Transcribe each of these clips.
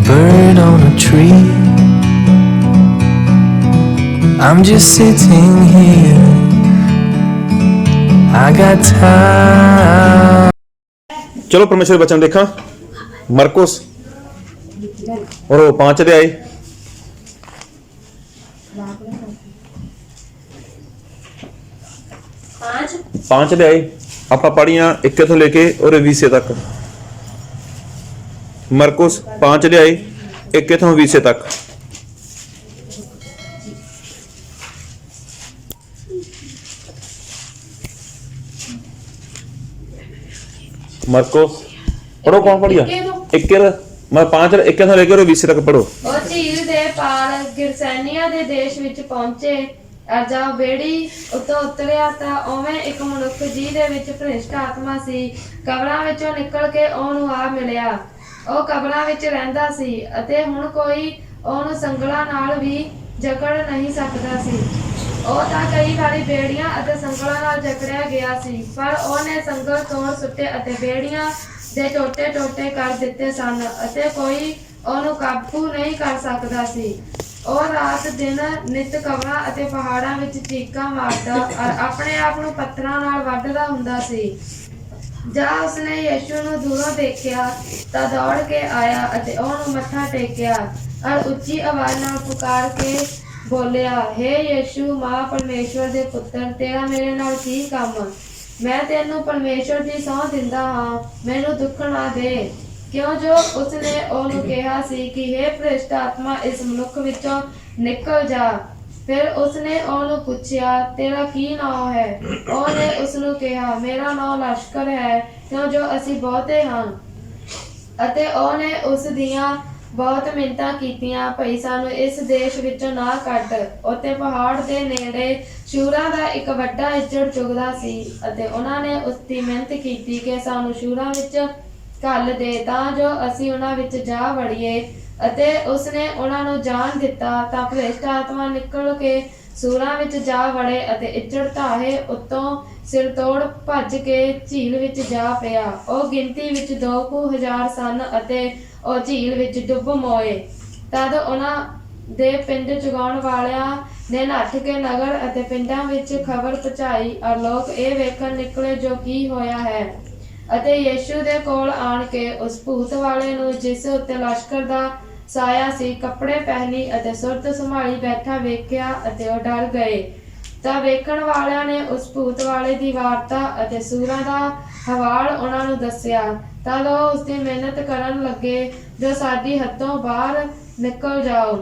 bird on a tree. I'm just sitting here. I got time. चलो परमेश्वर वचन देखा मरकुस और 5 अध्याय 5 अध्याय ਆਪਾਂ ਪੜੀਆਂ 1 ਤੋਂ ਲੈ ਕੇ और 20 तक। मरकुस 5 अध्याय 1 ਤੋਂ 20 तक। मरकुस पढ़ो, कौन पढ़िया? 1 मैं 5 1 ਤੋਂ ਲੈ ਕੇ 20 तक पढ़ो। ਉਹ ਝੀਲ ਦੇ ਪਾਰ ਗਿਰਸੈਨੀਆਂ ਦੇ ਦੇਸ਼ ਵਿੱਚ ਪਹੁੰਚੇ। ਅਜਾ ਬੇੜੀ ਉੱਤੋਂ ਉਤਰਿਆ ਤਾਂ ਉਵੇਂ ਇੱਕ ਮਨੁੱਖ ਜਿਹਦੇ ਵਿੱਚ ਭ੍ਰਿਸ਼ਟ ਆਤਮਾ ਸੀ ਕਬਰਾਂ ਵਿੱਚੋਂ ਨਿਕਲ ਕੇ ਉਹਨੂੰ ਆ ਮਿਲਿਆ। ਉਹ ਕਬਰਾਂ ਵਿੱਚ ਰਹਿੰਦਾ ਸੀ ਅਤੇ ਹੁਣ ਕੋਈ ਉਹਨੂੰ ਸੰਗਲਾਂ ਨਾਲ ਵੀ ਜਕੜ ਨਹੀਂ ਸਕਦਾ ਸੀ। ਉਹ ਤਾਂ ਕਈ ਵਾਰੀ ਬੇੜੀਆਂ ਅਤੇ ਸੰਗਲਾਂ ਨਾਲ ਜਕੜਿਆ ਗਿਆ ਸੀ, ਪਰ ਉਹਨੇ ਸੰਗਲ ਤੋੜ ਸੁੱਟੇ ਅਤੇ ਬੇੜੀਆਂ ਦੇ ਟੋਟੇ ਟੋਟੇ ਕਰ ਦਿੱਤੇ ਸਨ ਅਤੇ ਕੋਈ ਉਹਨੂੰ ਕਾਬੂ ਨਹੀਂ ਕਰ ਸਕਦਾ ਸੀ। ਉਹ ਰਾਤ ਦਿਨ ਨਿਤ ਕਬਰਾਂ ਅਤੇ ਪਹਾੜਾਂ ਵਿੱਚ ਚੀਕਾਂ ਮਾਰਦਾ ਔਰ ਆਪਣੇ ਆਪ ਨੂੰ ਪੱਥਰਾਂ ਨਾਲ ਵੱਢਦਾ ਹੁੰਦਾ ਸੀ। ਜਾਂ ਉਸਨੇ ਯਿਸੂ ਨੂੰ ਦੂਰੋਂ ਦੇਖਿਆ ਤਾਂ ਦੌੜ ਕੇ ਆਇਆ ਅਤੇ ਉਹਨੂੰ ਮੱਥਾ ਟੇਕਿਆ ਔਰ ਉੱਚੀ ਆਵਾਜ਼ ਨਾਲ ਪੁਕਾਰ ਕੇ ਬੋਲਿਆ, ਹੇ ਯਿਸੂ ਮਾਂ ਪਰਮੇਸ਼ਵਰ ਦੇ ਪੁੱਤਰ, ਤੇਰਾ ਮੇਰੇ ਨਾਲ ਕੀ ਕੰਮ? ਮੈਂ ਤੈਨੂੰ ਪਰਮੇਸ਼ਵਰ ਦੀ ਸਹੁੰ ਦਿੰਦਾ ਹਾਂ, ਮੈਨੂੰ ਦੁੱਖ ਨਾ ਦੇ। ਕਿਉਂ ਜੋ ਉਸਨੇ ਉਹਨੂੰ ਕਿਹਾ ਸੀ ਕਿ ਹੇ ਭ੍ਰਿਸ਼ਟ ਆਤਮਾ ਇਸ ਮਨੁੱਖ ਵਿੱਚੋਂ ਨਿਕਲ ਜਾ। ਫਿਰ ਉਸਨੇ ਉਹਨੂੰ ਪੁੱਛਿਆ, ਤੇਰਾ ਕੀ ਨਾਮ ਹੈ? ਉਹਨੇ ਉਸਨੂੰ ਕਿਹਾ, ਮੇਰਾ ਨਾਮ ਲਸ਼ਕਰ ਹੈ, ਕਿਉਂ ਜੋ ਅਸੀਂ ਬਹੁਤੇ ਹਾਂ। ਅਤੇ ਉਹਨੇ ਉਸ ਦੀਆਂ ਬਹੁਤ ਮਿੰਨਤਾਂ ਕੀਤੀਆਂ, ਭਈ ਸਾਨੂੰ ਇਸ ਦੇਸ਼ ਵਿੱਚੋਂ ਨਾ ਕੱਢ। ਉੱਤੇ ਪਹਾੜ ਦੇ ਨੇੜੇ ਸ਼ੂਰਾਂ ਦਾ ਇੱਕ ਵੱਡਾ ਇੱਜੜ ਚੁਗਦਾ ਸੀ ਅਤੇ ਉਹਨਾਂ ਨੇ ਉਸ ਦੀ ਮਿਹਨਤ ਕੀਤੀ ਕਿ ਸਾਨੂੰ ਸ਼ੂਰਾਂ ਵਿੱਚ ਘੱਲ ਦੇ ਤਾਂ ਜੋ ਅਸੀਂ ਉਹਨਾਂ ਵਿੱਚ ਜਾ ਵੜੀਏ। ਅਤੇ ਉਸਨੇ ਉਹਨਾਂ ਨੂੰ ਜਾਣ ਦਿੱਤਾ ਤਾਂ ਭ੍ਰਿਸ਼ਟ ਆਤਮਾ ਨਿਕਲ ਕੇ ਸੂਰਾਂ ਵਿੱਚ ਜਾ ਵੜੇ ਅਤੇ ਇੱਜੜ ਢਾਹੇ ਉੱਤੋਂ ਸਿਰ ਤੋੜ ਭੱਜ ਕੇ ਝੀਲ ਵਿੱਚ ਜਾ ਪਿਆ। ਉਹ ਗਿਣਤੀ ਵਿੱਚ 2,000 ਸਨ ਅਤੇ ਉਹ ਝੀਲ ਵਿੱਚ ਡੁੱਬ ਮੋਏ। ਤਦ ਉਹਨਾਂ ਦੇ ਪਿੰਡ ਚੁਗਾਉਣ ਵਾਲਿਆਂ ਨੇ ਨੱਠ ਕੇ ਨਗਰ ਅਤੇ ਪਿੰਡਾਂ ਵਿੱਚ ਖਬਰ ਪਹੁੰਚਾਈ ਔਰ ਲੋਕ ਇਹ ਵੇਖਣ ਨਿਕਲੇ ਜੋ ਕੀ ਹੋਇਆ ਹੈ। ਅਤੇ ਯਿਸੂ ਦੇ ਕੋਲ ਆਣ ਕੇ ਉਸ ਭੂਤ ਵਾਲੇ ਨੂੰ ਜਿਸ ਉੱਤੇ ਲਸ਼ਕਰ ਦਾ ਸਾਇਆ ਸੀ ਕੱਪੜੇ ਪਹਿਨੀ ਅਤੇ ਸੁਰਤ ਸੰਭਾਲੀ ਬੈਠਾ ਵੇਖਿਆ ਅਤੇ ਉਹ ਡਰ ਗਏ। ਤਾਂ ਵੇਖਣ ਵਾਲਿਆਂ ਨੇ ਉਸ ਭੂਤ ਵਾਲੇ ਦੀ ਵਾਰਤਾ ਅਤੇ ਸੂਰਾਂ ਦਾ ਹਵਾਲ ਉਹਨਾਂ ਨੂੰ ਦੱਸਿਆ। ਤਦ ਉਹ ਉਸਦੀ ਮਿਹਨਤ ਕਰਨ ਲੱਗੇ ਜੋ ਸਾਡੀ ਹੱਥੋਂ ਬਾਹਰ ਨਿਕਲ ਜਾਓ।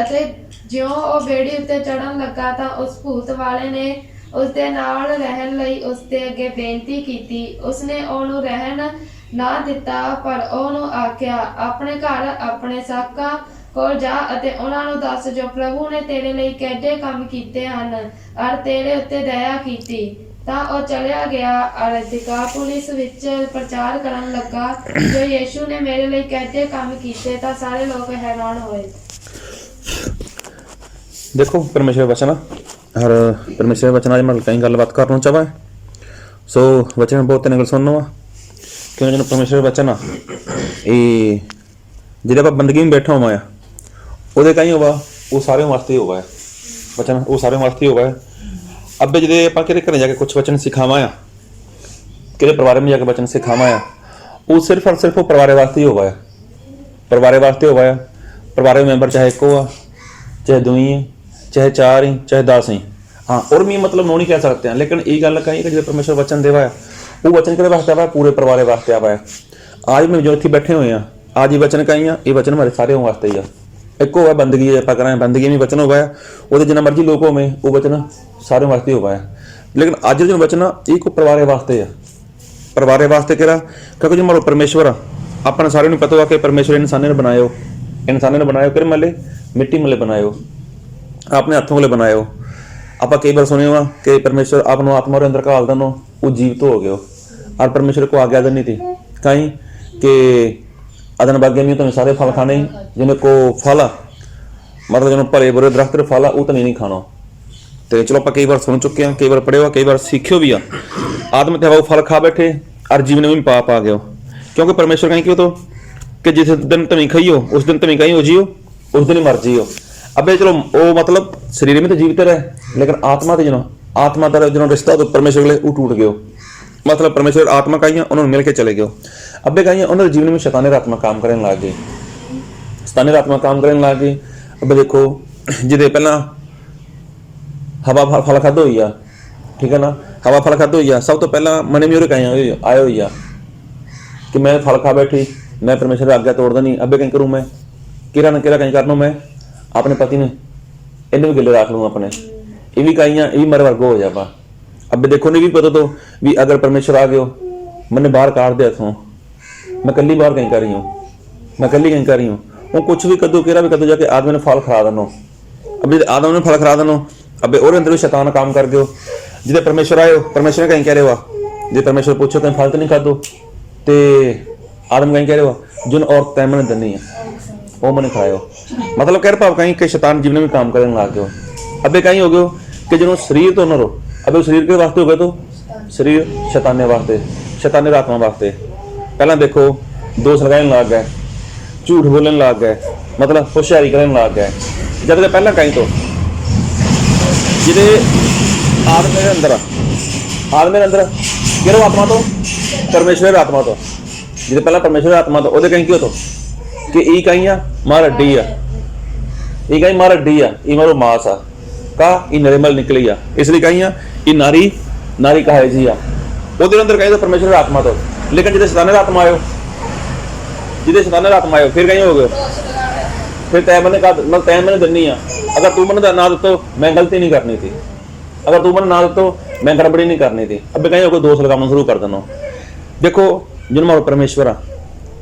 ਅਤੇ ਜਿਉਂ ਉਹ ਬੇੜੀ ਉੱਤੇ ਚੜ੍ਹਨ ਲੱਗਾ ਤਾਂ ਉਸ ਭੂਤ ਵਾਲੇ ਨੇ ਉਸਦੇ ਨਾਲ ਰਹਿਣ ਲਈ ਉਸਦੇ ਅੱਗੇ ਬੇਨਤੀ ਕੀਤੀ। ਉਸਨੇ ਉਹਨੂੰ ਰਹਿਣ ਨਾ ਦਿੱਤਾ, ਪਰ ਉਹਨੂੰ ਆਖਿਆ, ਆਪਣੇ ਘਰ ਆਪਣੇ ਸਾਕਾਂ ਕੋਲ ਜਾ ਅਤੇ ਉਹਨਾਂ ਨੂੰ ਦੱਸ ਜੋ ਪ੍ਰਭੂ ਨੇ ਤੇਰੇ ਲਈ ਕਿਹੜੇ ਕੰਮ ਕੀਤੇ ਹਨ ਔਰ ਤੇਰੇ ਉੱਤੇ ਦਇਆ ਕੀਤੀ। ਤਾਂ ਉਹ ਚਲਿਆ ਗਿਆ ਔਰ ਦਿਕਾਪੁਲਿਸ ਵਿੱਚ ਪ੍ਰਚਾਰ ਕਰਨ ਲੱਗਾ ਜੋ ਯਿਸੂ ਨੇ ਮੇਰੇ ਲਈ ਕਿਹੜੇ ਕੰਮ ਕੀਤੇ। ਤਾਂ ਸਾਰੇ ਲੋਕ ਹੈਰਾਨ ਹੋਏ। देखो परमेश्वर वचन और परमेश्वर वचन आज मैं कई गलबात करना चाहवा है। सो वचन बहुत गल सुनना वा क्यों जो परमेश्वर वचन आ ये जिहदे आप बंदगी में बैठा हुआ है वो कहीं होगा वो सारे वास्ते होगा है वचन, वो सारे वास्ते होगा है। अब जिहदे आप कि घर जाके कुछ वचन सिखावा आ कि परिवार में जाके वचन सिखावा आ वो सिर्फ और सिर्फ परिवार वास्ते ही होगा है, परिवार वास्ते होगा है। परिवार मैंबर चाहे एक हो चाहे दुई है चाहे 4 ही चाहे 10 ही, हाँ और भी मतलब नो नहीं कह सकते हैं। लेकिन ये गल कही कि जो परमेश्वर वचन देवा है वो वचन के वास्ते आवा है, पूरे परिवार वास्ते आवा है। आज में जो इतने बैठे हुए हैं आज ये वचन कही है, ये वचन हमारे सारे वास्ते ही है। एक होगा बंदगी आप करें बंदगी में वचन होगा है वो जिन्ना मर्जी लोग होवे वो वचन सारे वास्ते होगा है। लेकिन अज जो वचन ये को परिवार वास्ते है, परिवार वास्ते कह क्योंकि जो मारो परमेश्वर अपने सारे पता हुआ कि परमेश्वर इंसाने ने बनायो, इंसाने ने बनायो कि मले मिट्टी मले बनायो, अपने हथों वाले बनाए हो। आप कई बार सुने हुआ कि परमेश्वर आपनो आत्मा और अंदर घाल दनो वो जीवित हो गए हो और परमेश्वर को आज्ञा देनी थी कहीं कि अदन बागे में तुम्हें सारे फल खाने जिन्हें को फल मतलब जिन्हें भरे बुरे दरख्त फल वो तो नहीं खाना। तो चलो आप कई बार सुन चुके हैं, कई बार पढ़े हो, कई बार सीखियो भी आ। आदम ते हवा फल खा बैठे और जीवन में भी पाप आ गए क्योंकि परमेश्वर कहीं क्यों तो कि जिस दिन तुम्हें खाइयो उस दिन तुम्हें कहीं हो जियो, उस दिन ही मर जियो। अबे चलो वो मतलब शरीर में तो जीवित रहे, लेकिन आत्मा तो आत्मा तरह जो रिश्ता तो परमेश्वर के लिए वो टूट गयो। मतलब परमेश्वर आत्मा कहीं उन्होंने मिल के चले गए। अबे कहीं उन्होंने जीवन में शैतानी आत्मा काम करने लग गई, शैतानी आत्मा काम करने लग गई। अबे देखो जिदे पहला हवा फल खादो हुई आ, ठीक है ना, हवा फल खादो हुई आ, सब तो पहला मने में कहीं आए हुई आ कि मैं फल खा बैठी, मैं परमेश्वर की आज्ञा तोड़ देनी। अबे कहीं करूँ मैं किरा न किरा कहीं कर लूँ, मैं अपने पति ने इन्हें भी गिले रख लूँ अपने, ये भी कहीं ये भी मेरे वर्गो हो जावा। अब देखो नहीं भी पता तो भी अगर परमेश्वर आ गयो मैंने बाहर काट दिया था, मैं कल्ली बाहर कहीं कर रही हूँ, मैं कल्ली कहीं कर रही हूँ, वो कुछ भी कदो किरा भी कदो जाके आदमी ने फल खरा देनो। अब आदम ने फल खरा देनो, अब और अंदर भी शैतान काम कर गयो। जिदे परमेश्वर आयो परमेश्वर कहीं कह रहे हुआ, जो परमेश्वर पूछो कहीं फल तो नहीं खादो, तो आदम कहीं कह रहे हुआ जिन और तय मैंने दनी है वो मैंने खायो। मतलब कह पाओ कहीं के शैतान जीवन में काम करने लग गयो। अबे कहीं हो गयो कि जो शरीर तो न रो, अबे शरीर के वास्ते हो गए तो शरीर शैताने वास्ते, शैतानी आत्मा वास्ते। पहला देखो दोष लगाने लग गए, झूठ बोलने लग गए, मतलब होशियारी करने लग गए। जब तक पहला कहीं तो जिदे आदमी के अंदर किरो आत्मा तो परमेश्वर आत्मा तो जिदे पहला परमेश्वर आत्मा तो ओदे कहीं क्यों तो कि ई कहीं आ मार हड्डी आ, ई कहीं मार हड्डी आ, ई मारो मांस आ का ई निर्मल निकली आ, इसलिए कहीं आ ई नारी नारी कहे जी आ, ओदे अंदर कहीं तो परमेश्वर आत्मा तो। लेकिन जिदे शैतान आत्मा आयो, जिदे शैतान आत्मा आयो फिर कहीं हो गए, फिर तय मैंने कहा मतलब तय मैंने दनी आ, अगर तू मैंने ना दो मैं गलती नहीं करनी थी, अगर तू मैंने ना दो मैं गड़बड़ी नहीं करनी थी। अब कहीं कोई दोष लगाना शुरू कर देना। देखो जिन मारो परमेश्वर आ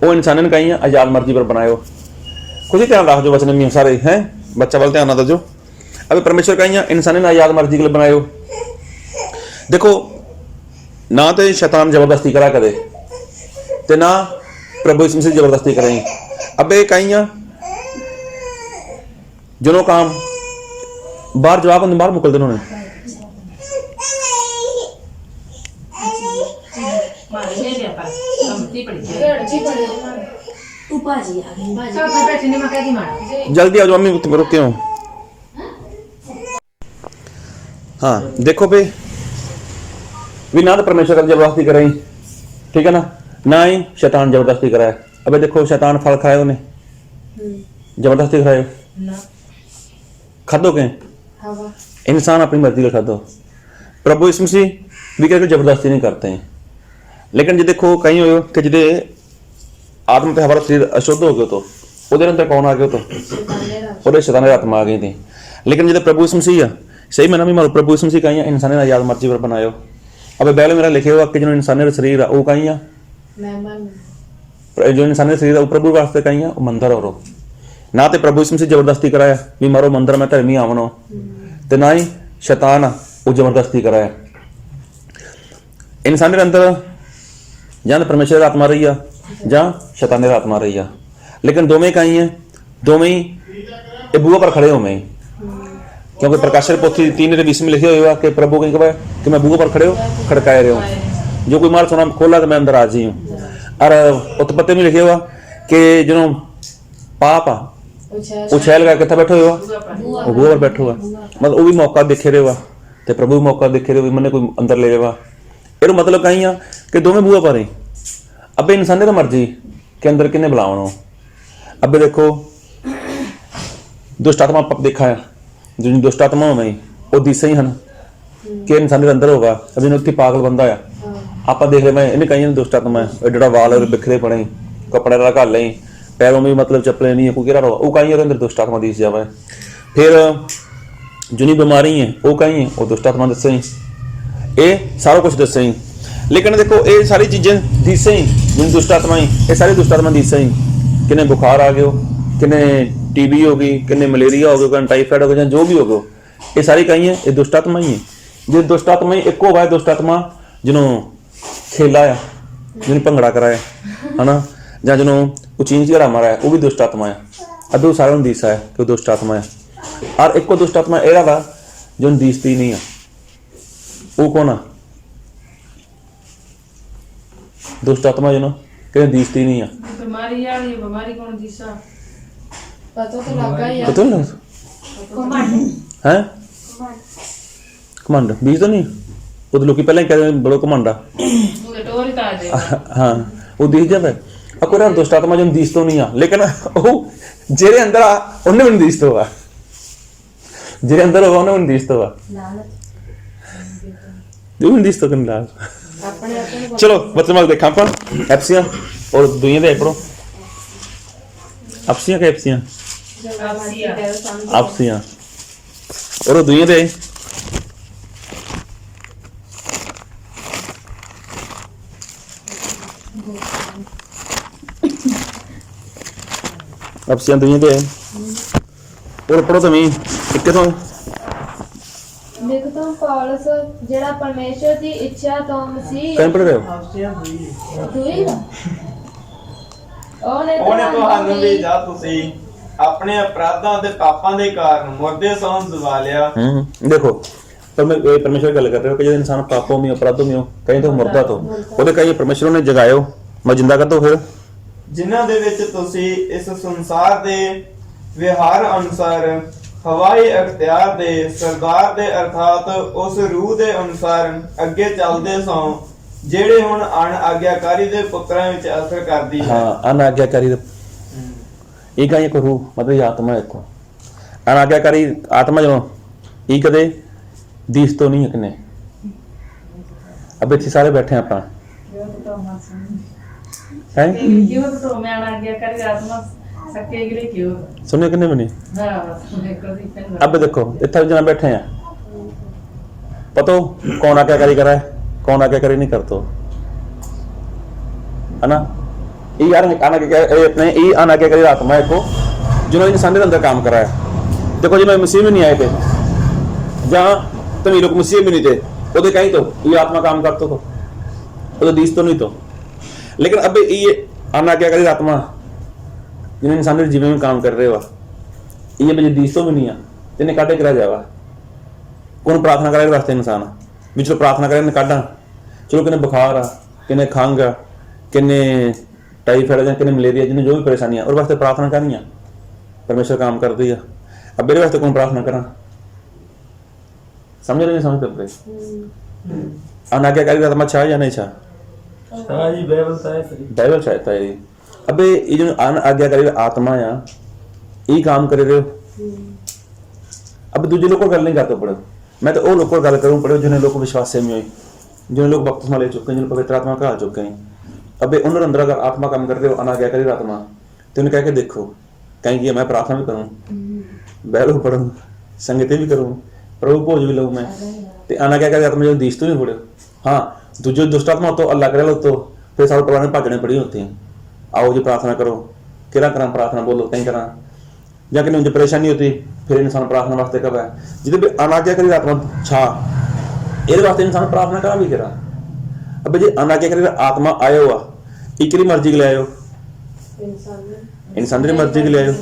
वो इंसान ने कहीं आजाद मर्जी पर बनायो, खुद ही ध्यान रख जो वचन में सारे हैं बच्चा वाल ध्यान ना दो। अब परमेश्वर कहीं इंसान ने आजाद मर्जी के लिए बनायो। देखो ना तो शैतान जबरदस्ती करा करे ते ना प्रभु यीशु मसीह जबरदस्ती करें। अब ये कहीं जिन्हों काम बाहर जवाब होंगे बाहर मुकल देने जल्दी आ जाओ मम्मी रुके हो। हाँ देखो भाई भी ना तो परमेश्वर का जबरदस्ती करें, ठीक है ना ही शैतान जबरदस्ती कराए। अबे देखो शैतान फल खाए उन्हें जबरदस्ती खाए खादो के इंसान अपनी मर्जी का खादो। प्रभु यीशु मसीह भी कहते जबरदस्ती नहीं करते हैं। लेकिन जो देखो कहीं हो कि जिदे आत्मा पे हमारा शरीर अशुद्ध हो गया तो उधर अंदर कौन आ गया तो और शैतान आत्मा आ गई थी। लेकिन जिदे प्रभु यीशु मसीह सही मैंने भी मारो प्रभु यीशु मसीह कहीं इंसान ने आजाद मर्जी पर बनायो। अब बैल मेरा लिखे हुआ कि जो इंसान शरीर है वो कहीं जो इंसान शरीर है प्रभु वास्ते कहीं वो मंदिर और ना तो प्रभु यीशु मसीह जबरदस्ती कराया भी मारो मंदिर में धर्मी आवनो, तो ना ही शैतान वो जबरदस्ती कराया। इंसान के अंदर जहाँ परमेश्वर आत्मा रही है जहाँ शैतान आत्मा रही है, लेकिन दोवें कहीं है दोवें ही बुआ पर खड़े हो मैं, क्योंकि प्रकाशन पोथी 3:20 में लिखे हुआ कि प्रभु कहीं कहा कि मैं बुआ पर खड़े हो खड़काए रहे हूँ, जो कोई मार सुना खोला तो मैं अंदर आ जी हूँ। और उत्पत्ति में लिखे हुआ कि जो पाप आ उछैल का कितना बैठे हुआ वो बुआ पर बैठो हुआ, मतलब वो भी मौका देखे रहे हुआ तो प्रभु भी मौका देखे रहे मैंने कोई अंदर ले हुआ। फिर मतलब कहीं कि दोवें बुआ पर ही अब इंसान की मर्जी के अंदर किन्ने बुलावना। अब देखो दुष्ट आत्मा देखा है जो दुष्ट आत्मा में वो दिसे ही हैं कि इंसान के अंदर होगा। अभी उत्थे पागल बंदा आ आप देख रहे मैं इन्हें कहीं दुष्ट आत्मा है एडा वाल बिखरे पड़े कपड़े का घल ही पैरों में मतलब चप्पलें नहीं है कोई रहा वो कहीं अंदर दुष्ट आत्मा दिस जावा। फिर जिनी बीमारी है वो कहीं है वो दुष्ट आत्मा दस ही ये सारा कुछ दस ही। लेकिन देखो ये सारी चीजें दिस ही जिन दुष्ट आत्मा ही ये सारी दुष्ट आत्मा दिस ही किन्ने बुखार आ गयो किन्ने टीबी हो गई किन्ने मलेरिया हो गया टाइफाइड हो गया जो भी हो गया ये सारी कहीं है ये दुष्ट आत्मा ही है। जो दुष्ट आत्मा ही एक हो दुष्ट आत्मा जिन्हों खेला है जिन्हें भंगड़ा कराया है ना ਜਾਂ ਜਿਹਨੂੰ ਉਚੀਂਚ ਘਰਾ ਮਾਰਾ है वो भी दुष्ट आत्मा है। अभी वो सारा दिसा है कि दुष्ट आत्मा है। और एक दुष्ट आत्मा एरा वा जो दिसती नहीं है वो कौन है दुष्ट आत्मा जो कि दिसती नहीं है बीमारी आ रही बीमारी कौन दिशा पता तो लगा ही है पता नहीं है कमांड बीज तो नहीं वो तो लोग पहले कहते हैं बड़ो कमांडा मुझे डोर ही ता दे हाँ वो दिख जाए अब कोई दुष्ट आत्मा जो दिस तो नहीं आ लेकिन वो जेरे अंदर आ उन्हें भी दिस तो आ जेरे अंदर होगा उन्हें भी दिस तो आ वो भी दिस तो करने लाल अपने अपने चलो बच्चे मार देखा अपन एप्सियां और दुनिया दे पढ़ो एप्सियां क्या एप्सियां एप्सियां और दुनिया दे एप्सियां दुनिया दे और पढ़ो तुम एक तो लिखतो पौलुस जेड़ा परमेश्वर की इच्छा तो मसीह कहीं पढ़ रहे हो दुई ਉਹਨੇ ਤੁਹਾਨੂੰ ਵੀ ਜਾਂ ਤੁਸੀਂ ਆਪਣੇ ਅਪਰਾਧਾਂ ਤੇ ਪਾਪਾਂ ਦੇ ਕਾਰਨ ਮੁਰਦੇ ਸੌਂ ਜਵਾ ਲਿਆ देखो परमेश्वर गल कर रहे हो कि जो इंसान पापों में अपराधों में हो कहीं तो मुर्दा तो ਉਹਦੇ कहीं परमेश्वर ने जगायो मैं जिंदा कर दो फिर ਜਿਨ੍ਹਾਂ ਦੇ ਵਿੱਚ ਤੁਸੀਂ ਇਸ ਸੰਸਾਰ ਦੇ ਵਿਹਾਰ ਅਨੁਸਾਰ ਹਵਾਈ ਅਖਤਿਆਰ ਦੇ ਸਰਦਾਰ ਦੇ ਅਰਥਾਤ ਉਸ ਰੂਹ ਦੇ ਅਨੁਸਾਰ ਅੱਗੇ ਚੱਲਦੇ ਸੌ ਜਿਹੜੇ ਹੁਣ ਅਣ ਆਗਿਆਕਾਰੀ ਦੇ ਪੁੱਤਰਾਂ ਵਿੱਚ ਅਸਰ ਕਰਦੀ ਹੈ हाँ अनाज्ञाकारी एक आई को रूह मतलब ये आत्मा एक को अनाज्ञाकारी आत्मा जो ये कदे दीस तो नहीं इकने अब इतने सारे बैठे हैं अपना हैं क्यों तो मैं आना गया कर आत्मा सके गिरे क्यों सुने कितने बने हां सुने कर दी पेन अब देखो इतने जना बैठे हैं पता हो कौन आज्ञाकारी करा है कौन आज्ञाकारी नहीं करतो है ना ये यार अपने ये अनाज्ञाकारी आत्मा है को जिन्होंने इंसान के अंदर काम करा है देखो जिन्होंने मसीह में नहीं आए थे जहाँ तुम ये लोग मसीह में नहीं थे वो कहीं तो ये आत्मा काम करते तो वो तो दीस तो नहीं तो लेकिन अब ये अनाज्ञाकारी आत्मा जिन्होंने इंसान के जीवन में काम कर रहे हो ये मुझे दीस तो भी नहीं है जिन्हें काटे करा जावा कौन प्रार्थना करे वास्ते इंसान भी चलो प्रार्थना करें काटा चलो किन्ने बुखार आ किन्ने खंघ आ किन्ने टाइफाइड या किन्ने मलेरिया जिन्हें जो भी परेशानी है और वास्ते प्रार्थना करनी है परमेश्वर काम करती है अब मेरे वास्ते कौन प्रार्थना करा समझ रहे नहीं समझते अपने अनाज्ञाकारी आत्मा छा या नहीं छा ਜੀ बाइबल चाहता है अब ये जो अनाज्ञाकारी आत्मा है ये काम करे रहे हो अब दूसरे लोग को गल नहीं करते पड़े मैं तो वो लोग को गल करूँ पड़े जिन्हें लोग विश्वास से में हुई जिन्हें लोग बपतिस्मा ले चुके हैं जिन्हें पवित्र आत्मा कहा चुके हैं अब उन्होंने अंदर अगर आत्मा काम कर रहे हो अनाज्ञाकारी आत्मा तो उन्हें कह के देखो कहीं कि मैं प्रार्थना भी करूँ बैलो पढ़ूँ संगीत भी करूँ प्रभु भोज भी लूँ मैं तो अनाज्ञाकारी आत्मा जो दीस तो भी पड़े हाँ दूजे दुष्ट आत्मा तो अल्लाह करे लो तो फिर सारे परिवार में भाजने पड़ी होती हैं आओ जी प्रार्थना करो किरा करा प्रार्थना बोलो कहीं करा या कि मुझे परेशानी होती फिर इंसान प्रार्थना वास्ते कब है जिसे भी अनाज्ञाकारी आत्मा छा ये वास्ते इंसान प्रार्थना करा भी करा अब जी अनाज्ञाकारी आत्मा आयो हुआ इकरी मर्जी के लिए आयो इंसान की मर्जी के लिए आयो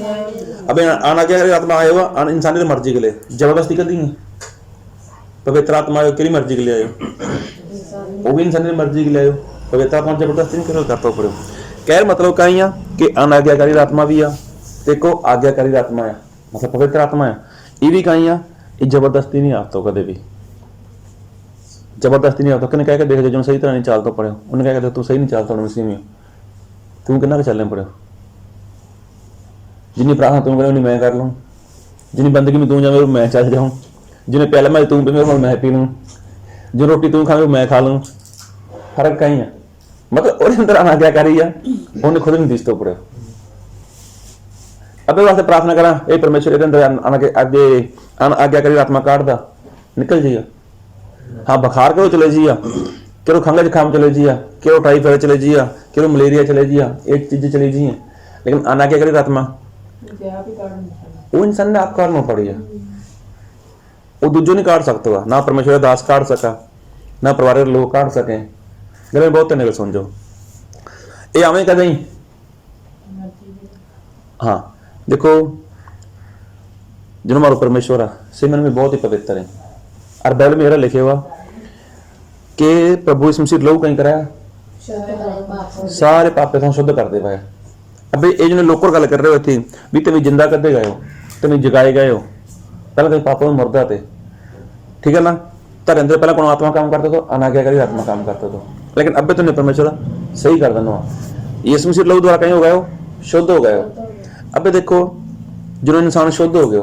अब अनाज्ञाकारी आत्मा आयो हुआ इंसान की मर्जी के लिए जबरदस्ती कर दी पवित्र आत्मा आयो किरी मर्जी के लिए आयो वो भी इंसान की मर्जी के लिए आयो पवित्र आत्मा जबरदस्ती नहीं करो करता पड़ो कह मतलब कहीं कि अनाज्ञाकारी आत्मा भी आ देखो आज्ञाकारी आत्मा है मतलब पवित्र आत्मा है ये भी कहीं ये जबरदस्ती नहीं आता कदे भी जबरदस्ती नहीं आता किन्हें कह के देख जो सही तरह नहीं चलता पड़े उन्हें कह के तू सही नहीं चलता मसीह में तू कितना चलने पड़े जिन्नी प्रार्थना तुम करो मैं कर लूँ जिन्नी बंदगी में तू जाए मैं चल जाऊँ जिन्हें पहले मैं तू पी मेरे मैं पी लूँ जो रोटी तू खावे मैं खा लूँ फर्क कहीं है मतलब और अंदर अनाज्ञाकारी है उन्हें खुद नहीं दिसते पड़े अब वास्ते प्रार्थना करा ये परमेश्वर के अंदर आगे आज्ञाकारी आत्मा काट दा निकल जाइए हाँ बुखार करो चले जाइए करो खंघ जुकाम चले जाइए करो टाइफाइड चले जाइए करो मलेरिया चले जाइए एक चीजें चली जाइए लेकिन अनाज्ञाकारी आत्मा वो इंसान ने आप काटना पड़ी है वो दूजो नहीं काट सकते ना परमेश्वर दास काट सका ना परिवार के लोग काट सके गल में बहुत निकल सुन जाओ ये आवे कद ही हाँ देखो जो हमारा परमेश्वर है सिमरन में बहुत ही पवित्र है और बाइबल में लिखे हुआ कि प्रभु इस मसीह लहू कहीं कराया सारे पापे तो शुद्ध कर दे पाए अबे ये जो लोग गल कर रहे हो इतनी भी तुम जिंदा कदे गए हो, तुम जगाए गए हो, पहले तुम पापा में मुर्दा थे, ठीक है ना। तेरे अंदर पहले कौन आत्मा काम करता था, अनाज्ञाकारी आत्मा काम करता था, लेकिन अबे तुमने परमेश्वर सही कर देना। यीशु मसीह लहू द्वारा कहीं हो गए हो, शुद्ध हो गए हो। अबे देखो जो इंसान शुद्ध हो गए,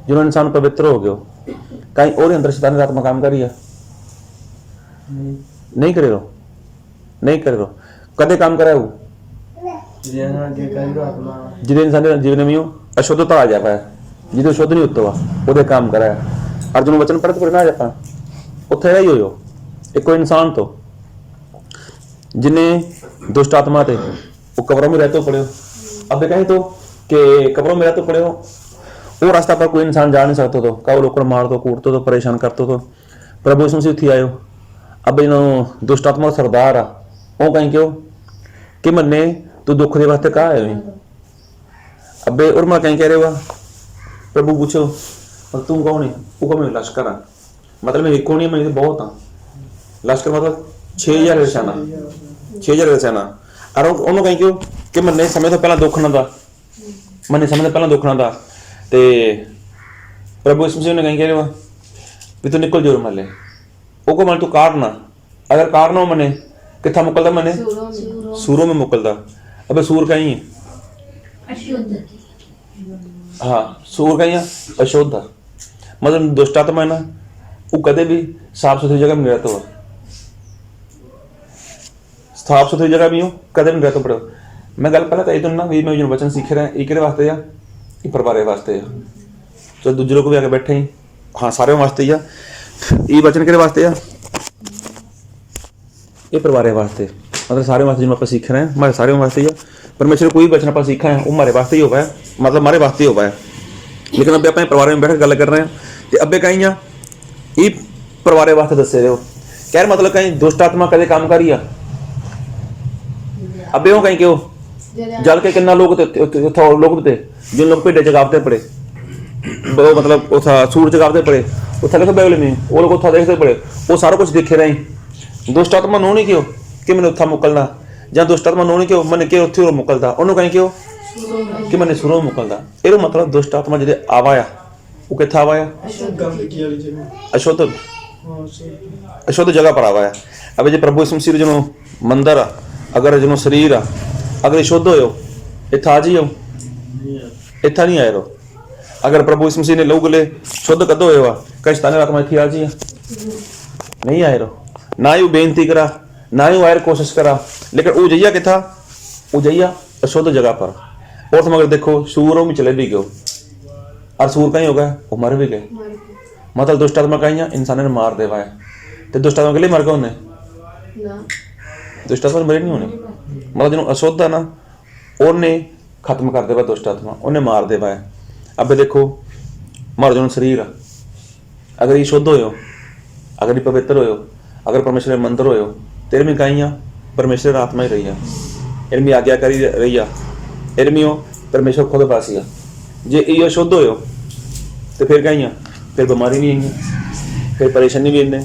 जो इंसान पवित्र हो गए, कहीं और अंदर शैतान आत्मा काम करी है? नहीं करे हो, नहीं करे हो। कदे काम करा वो जिदे इंसान के जीवन में अशुद्धता आ जाए, जिदे शुद्ध नहीं होता वो काम करा है। अर्जुन वचन पढ़ते पढ़ना आ जाता उत्थे ही हो एक कोई इंसान तो जिन्हें दुष्ट आत्मा थे वो कब्रों में रहते पड़े हो। अब कहीं तो कि कब्रों में रहते पड़े हो, वो रास्ता पर कोई इंसान जा नहीं सकता तो का वो लोग मार दो, कूटते तो, परेशान करते तो प्रभु यीशु मसीह आयो। अब इन दुष्ट आत्मा का सरदार आ वो कहीं क्यों कि मन्ने तू दुख के वास्ते कहा है। अबे और मैं कहीं कह रहे हुआ प्रभु पूछो और तुम कौन है? वो कहो मैं लश्कर हाँ, मतलब मैं एक नहीं, मैं बहुत हाँ। लश्कर मतलब 6000 सेना, 6000 सेना। और उन्होंने कहीं क्यों कि मन्ने समय तो पहला दुख ना था, मन्ने समय तो पहला दुख ना था। ते प्रभु यीशु मसीह ने कहीं कह रहे हुआ भी तू निकल जो मले वो को मन तू काटना, अगर काटना हो मने कितना मुकलता, मने सूरों में मुकलता। अबे सूर कहीं है, हाँ सूर कहीं है अशुद्ध, मतलब दुष्ट आत्मा है ना वो कदे भी साफ सुथरी जगह में रहता हुआ, साफ सुथरी जगह भी हो कदे भी रहता पड़ो। मैं गल पहले तो ना भी मैं जो वचन सीख रहा है एक वास्ते या परिवार वास्ते या तो दूसरे को भी आके बैठे ही, हाँ सारे वास्ते या ये वचन के वास्ते या ये परिवार वास्ते, मतलब सारे वास्ते जो आप सीख रहे हैं हमारे सारे वास्ते ही है। परमेश्वर कोई वचन आप सीखा है वो हमारे वास्ते ही हो पाया, मतलब हमारे वास्ते ही हो पाया। लेकिन अभी अपने परिवार में बैठ गल कर रहे हैं कि अबे कहीं ये परिवार वास्ते दसे रहे हो क्या मतलब कहीं दुष्ट आत्मा कदे काम करी आ अबे वो कहीं क्यों जल के किन्ना लोग लोग थे जिन लोग भेडे जगावते पड़े, वो मतलब सूर जगावते पड़े वो थले तो बाइबल में वो लोग उथा देखते पड़े, वो सारा कुछ देखे रहे। दुष्ट आत्मा नो नहीं क्यों कि मैंने उथा मुकलना, जहाँ दुष्ट आत्मा नो नहीं क्यों मैंने क्यों उत्थे मुकलता, उन्होंने कहीं क्यों कि मैंने सुरों मुकलता। ये मतलब दुष्ट आत्मा जो आवाया वो कितना आवाया अशुद्ध, अशुद्ध जगह पर आवाया। अब जो प्रभु यीशु मसीह जो मंदिर आ अगर जो शरीर आ अगर ये शुद्ध हो इतना आ जी हो इतना नहीं आए रो। अगर प्रभु यीशु मसीह ने लहू गले शुद्ध कदो हुआ कई शैतानी आत्मा इतनी आ जी नहीं आए रो, ना ही बेनती करा ना ही आयर कोशिश करा, लेकिन वो जइया किथा वो जइया अशुद्ध जगह पर। और तुम अगर देखो सूरों में चले भी गए और सूर कहीं हो गए वो मर भी गए, मतलब दुष्ट आत्मा कहीं इंसान ने मार देवा है तो दुष्ट आत्मा के लिए मर गए उन्हें, दुष्ट आत्मा मरे नहीं होने, मतलब जिन्होंने अशुद्ध है ना उन्हें खत्म कर देवा दुष्ट आत्मा उन्हें मार देवा है। अब देखो हमारा जो शरीर है अगर ये शुद्ध हो अगर ये पवित्र हो अगर परमेश्वर मंदिर हो तेरे में कहीं परमेश्वर आत्मा ही रही है, इनमें आज्ञाकारी रही है, इनमें हो परमेश्वर खुद पासी है। जे ये शुद्ध हो तो फिर कहीं फिर बीमारी भी इन्हें, फिर परेशानी भी इन्हें,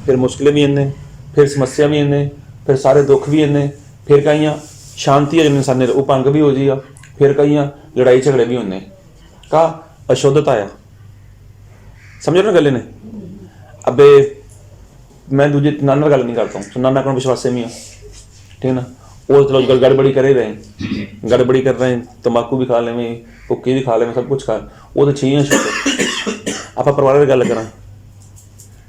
फिर मुश्किलें भी इन्हें, फिर समस्या भी इन्हें, फिर सारे दुख भी इन्हें, फिर कहीं शांति है जो इंसान वो भंग भी हो जाएगा, फिर कहीं लड़ाई झगड़े भी होने का अशुद्धता है। समझो ना गले ने। अबे मैं दूजे नाना गल नहीं करता हूँ, नाना का विश्वास में है ठीक है ना, वो चलो गड़बड़ी कर ही रहे हैं, गड़बड़ी कर रहे हैं, तंबाकू भी खा लें भुक्की भी खा लें सब कुछ खा वो तो चाहिए शुद्ध। आप परिवार की गल करा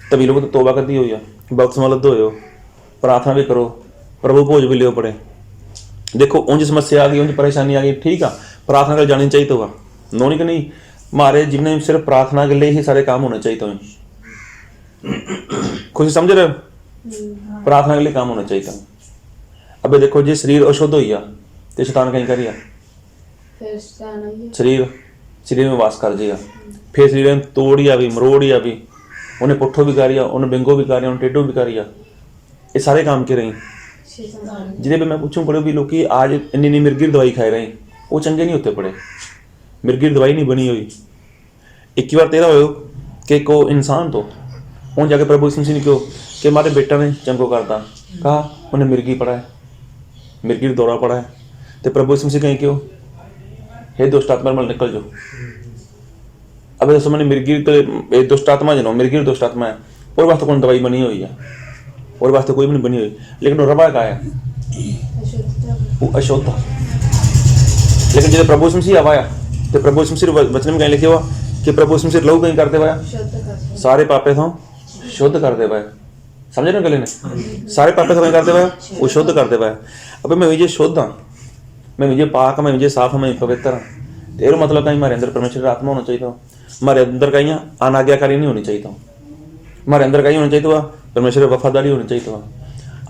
तभी लोग तो तोबा करती हुई है बपतिस्मा हो प्रार्थना भी करो प्रभु भोज भी लियो पड़े। देखो उंज समस्या आ गई उंज परेशानी आ गई ठीक है प्रार्थना कर जानी चाहिए तो नो नहीं कि नहीं हमारे जीवन में सिर्फ प्रार्थना के लिए ही सारे काम होने चाहिए। तो खुशी समझ रहे हो प्रार्थना के लिए काम होना चाहिए। अबे देखो जी शरीर अशुद्ध हो गया तो शैतान कहीं करिया शरीर में वास कर जाएगा, फिर शरीर में तोड़िया भी मरोड़िया भी उन्हें पुट्ठो भी करिया उन्हें बिंगो भी करिया उन्हें टेढ़ो भी करिया, ये सारे काम के रही जिन्हें भी मैं पूछूं पड़े भी लोग आज इन्नी मिर्गी दवाई खाए रहे वो चंगे नहीं होते पड़े, मिर्गी दवाई नहीं बनी हुई। एक बार तेरा हो कि को इंसान तो उन जाके प्रभु यीशु मसीह ने क्यों कि हमारे बेटा ने चंगो करता कहा उन्हें मिर्गी पड़ा है, मिर्गी दौरा पड़ा है तो प्रभु यीशु मसीह कहीं क्यों हे दुष्ट आत्मा मल निकल जाओ। अब जैसे मैंने मिर्गी दुष्ट आत्मा जनो मिर्गी दुष्ट आत्मा है और वास्ते कोई दवाई बनी हुई है और वास्ते कोई भी नहीं बनी हुई, लेकिन वो रवा का है वो अशुद्ध। लेकिन जब प्रभु यीशु मसीह आया तो प्रभु यीशु मसीह वचन में कहीं लिखे हुआ कि प्रभु यीशु मसीह लहू कहीं करते हुआ सारे पापे तो शुद्ध करते हुए, समझे ना गले ने, सारे पापे तो कहीं करते हुए वो शुद्ध करते हुए। अब मैं विजय शुद्ध हाँ, मैं विजय पाक हाँ, मैं विजय साफ हाँ, मैं पवित्र हाँ। तेरा मतलब कहीं हमारे अंदर परमेश्वर की आत्मा होना चाहिए था, हमारे अंदर कहीं अनाज्ञाकारी नहीं होनी चाहिए था, हमारे अंदर कहीं होना चाहिए था परमेश्वर की वफादारी होनी चाहिए था।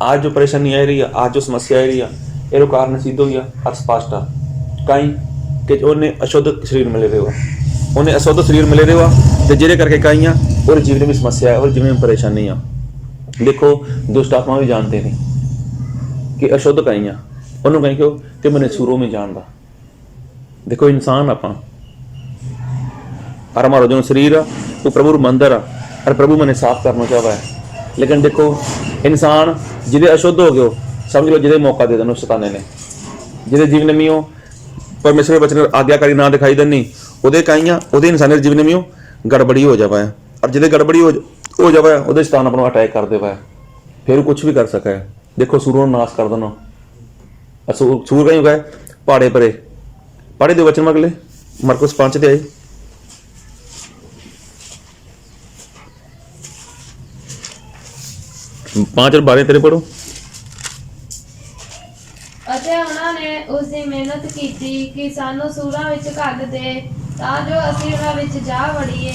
आज जो परेशानी आ रही है, आज जो समस्या आ रही है, ये कारण सिद्ध हुई है स्पष्ट कहीं कि उन्हें अशुद्ध शरीर मिले हुआ, उन्हें अशुद्ध शरीर मिले हुआ तो जिहदे करके कहीं और जीवन में समस्या है और जीवन में परेशानी है। देखो दुष्ट आत्मा भी जानते थे कि अशुद्ध कहीं है, उन्होंने कहीं क्यों कि मैंने सूरों में जानता। देखो इंसान आप और हमारा जो शरीर है वो प्रभु मंदिर है और प्रभु मैंने साफ करना चाहता है। लेकिन देखो इंसान जिदे अशुद्ध हो गयो, समझ लो जिदे मौका दे देना शैताने ने, जिदे जीवन में हो परमेश्वर के वचन आज्ञाकारी ना दिखाई देनी उदे कहीं उदे इंसान जीवन में गड़बड़ी हो जावा है, और जिदे गड़बड़ी हो जावा है उदे शैतान अपना अटैक कर देवा है, फिर कुछ भी कर सका है। देखो सूरों नाश कर देना, सूर कहीं गए पहाड़े परे पहाड़े दे वचन मगले मरकुस 5 ते आए पांच और 12 तेरे पढ़ो। ਅਤੇ ਉਹਨਾਂ ਨੇ ਉਸ ਦੀ ਮਿਹਨਤ ਕੀਤੀ ਕਿ ਸਾਨੂੰ ਸੂਰਾਂ ਵਿੱਚ ਘੱਲ ਦੇ ਤਾਂ ਜੋ ਅਸੀਂ ਉਹਨਾਂ ਵਿੱਚ ਜਾ ਵੜੀਏ,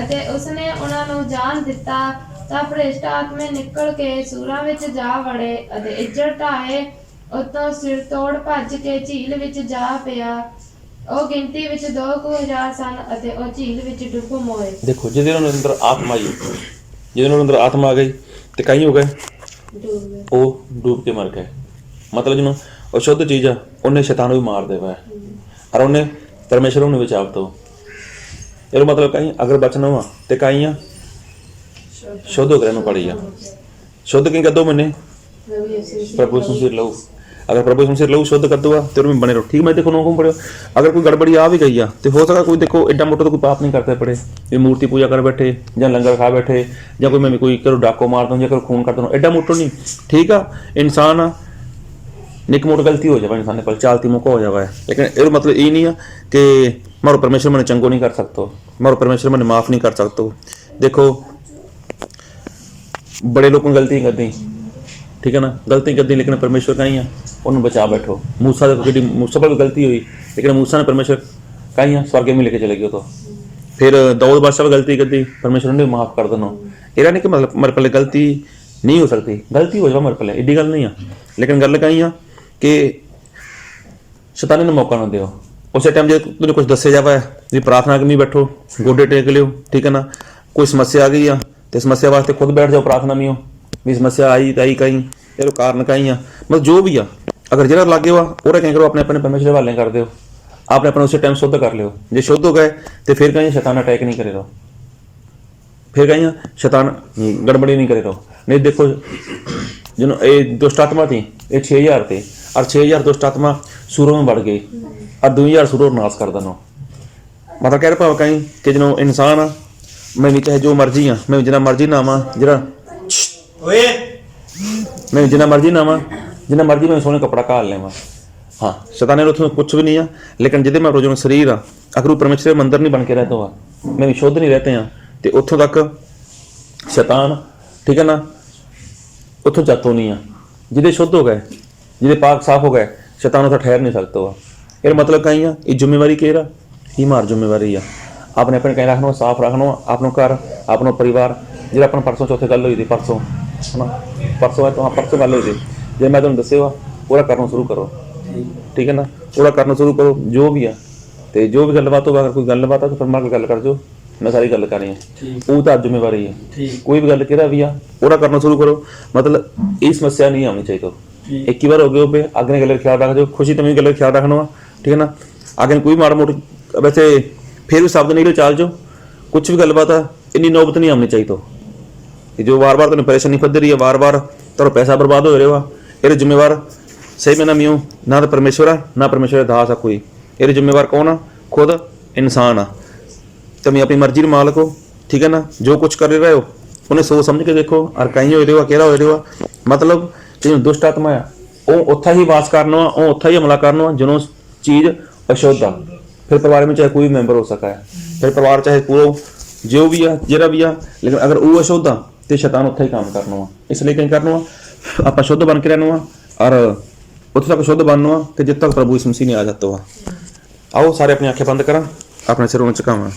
ਅਤੇ ਉਸਨੇ ਉਹਨਾਂ ਨੂੰ ਜਾਣ ਦਿੱਤਾ ਤਾਂ ਭ੍ਰਿਸ਼ਟ ਆਤਮੇ ਨਿਕਲ ਕੇ ਸੂਰਾਂ ਵਿੱਚ ਜਾ ਵੜੇ ਅਤੇ ਇੱਜੜ ਢਾਏ ਉਤੋਂ ਸਿਰ ਤੋੜ ਭੱਜ ਕੇ ਝੀਲ ਵਿੱਚ ਜਾ ਪਿਆ। ਉਹ ਗਿਣਤੀ ਵਿੱਚ 2000 ਸਨ ਅਤੇ ਉਹ ਝੀਲ ਵਿੱਚ ਡੁੱਬ ਮੋਏ। देखो जिदे अंदर आत्मा आई, जिदे अंदर आत्मा आ गई तो कहीं हो गए वो डूब के मर गए। मतलब जिन्हों अशुद्ध चीज़ है उन्हें शैतान भी मार देवा है और उन्हें परमेश्वर ने बचाव तो ये मतलब कहीं अगर बचना हुआ तो कहीं शुद्ध होकर रहना पड़ी है। शुद्ध कहीं कर दो मैंने प्रभु सिर लहू, अगर प्रभु सिर लहू शुद्ध कर दो तो में बने रहो ठीक। मैं देखो नौकम पड़े अगर कोई गड़बड़ी आ भी गई है तो हो सका कोई देखो एडा मोटा तो कोई पाप नहीं करते पड़े, ये मूर्ति पूजा कर बैठे या लंगर खा बैठे या कोई मैं कोई करो डाको मार दूँ या करो खून कर दूँ, एडा मोटो नहीं ठीक है। इंसान निक मोट गलती हो जाए इंसान पर चालती मौका हो जाए, लेकिन ये मतलब ये नहीं है कि मारो परमेश्वर मैंने चंगो नहीं कर सकते, मारो परमेश्वर मैंने माफ़ नहीं कर सकते। देखो बड़े लोगों ने गलती कर दी ठीक है ना, गलती कर दी लेकिन परमेश्वर कहीं है उन्होंने बचा बैठो। मूसा मूसा पर भी गलती हुई लेकिन मूसा ने परमेश्वर कहीं है स्वर्ग में लेके चले गए। तो फिर दाऊद बादशाह पर गलती कर दी परमेश्वर ने माफ़ कर देना। ये नहीं कि मतलब मेरे पहले गलती नहीं हो सकती, गलती हो जाए मेरे पहले एडी गल नहीं है, लेकिन गल कहीं है कि शैतान ने मौका ना दो। उस टाइम जो तुझे कुछ दसे जावा है जी प्रार्थना करनी बैठो गोडे टेक लियो ठीक है ना, कोई समस्या आ गई है तो समस्या वास्ते खुद बैठ जाओ प्रार्थना में हो भी समस्या आई तो आई कहीं ये कारण कहीं है मतलब जो भी है अगर जरा लागे हुआ और क्या करो अपने अपने परमेश्वर के हवाले कर दो, आपने अपने उस टाइम शुद्ध कर लियो। जो शुद्ध हो गए तो फिर कहीं शैतान अटैक नहीं करे रहो, फिर कहीं शैतान गड़बड़ी नहीं करे रहो। नहीं देखो जिन ये दुष्ट आत्मा थी ये 6000 थे और 6000 दुष्ट आत्मा सूरों में बढ़ गई और 2000 सूरों नाश कर देना। मतलब कह रहे पाओ कहीं कि जो इंसान मैं भी चाहे जो मर्जी हाँ मैं जिना मर्जी ना आवा जरा मैं जिना मर्जी ना आवा जिना मर्जी मैं सोने कपड़ा घाल लेवा। हाँ शैतान ने उसमें कुछ भी नहीं है, लेकिन जिदे मैं रोजों शरीर आ अगर वो परमेश्वर मंदिर नहीं बन के रहता हुआ मैं भी शुद्ध नहीं रहते हैं तो उतों तक शैतान ठीक है ना उतों जातो नहीं है। जिदे शुद्ध हो गए जिदे पाक साफ हो गए शैतान उतना ठहर नहीं सकता हुआ। ये मतलब कहीं है ये जिम्मेवारी कह रहा ही मार जिम्मेवारी है आपने अपने कहीं रखना साफ रखना अपना घर अपना परिवार। जो अपन परसों चौथे गल हुई थी परसों है ना परसों है तो हाँ परसों गल हुई थी जो मैं तुम दसे हुआ पूरा करना शुरू करो ठीक है ना, पूरा करना शुरू करो जो भी है तो जो भी गलबात हो अगर कोई गलबात है तो फिर मार गल कर जो मैं सारी गल कर रही है वो तो जिम्मेवारी है कोई भी गल कह भी है पूरा करना शुरू करो। मतलब ये समस्या नहीं आनी चाहिए तो एक ही बार हो गए पे आगे गल ख्याल रख जो खुशी तुम्हें गल ख्याल रखना ठीक है ना। आगे कोई माड़ा मोटी वैसे फिर भी शब्द नहीं चाल जो कुछ भी गलबात है इन्नी नौबत नहीं आनी चाहिए तो कि जो बार बार तुम्हें परेशानी फद रही है बार बार तेरा पैसा बर्बाद हो रहा है ये जिम्मेवार सही में ना मियो ना तो परमेश्वर आ ना परमेश्वर दा दास आ कोई। ये जिम्मेवार कौन आ? खुद इंसान आ। तुम अपनी मर्जी के मालक हो, ठीक है ना। जो कुछ कर रहे हो उन्हें सोच समझ के देखो। और कहीं हो रहा केड़ा हो रहा, मतलब जो दुष्ट आत्मा आ वो उत्था ही वास करना, वो उत्था ही हमला करना जो चीज़ अशुद्ध आ। फिर परिवार में चाहे कोई भी मैंबर हो सका है, फिर परिवार चाहे पूरा जो भी आ जरा भी आ, लेकिन अगर वो अशुद्ध आ तो शैतान उत्था ही काम करना वा। इसलिए कहीं करना वा आप शुद्ध बन के रहना वा और उत्थे तक शुद्ध बनना वा कि जब तक प्रभु यीशु मसीह नहीं आ जाता वा। आओ सारे अपनी आंखें बंद करा, अपने सिरों में झुकावा।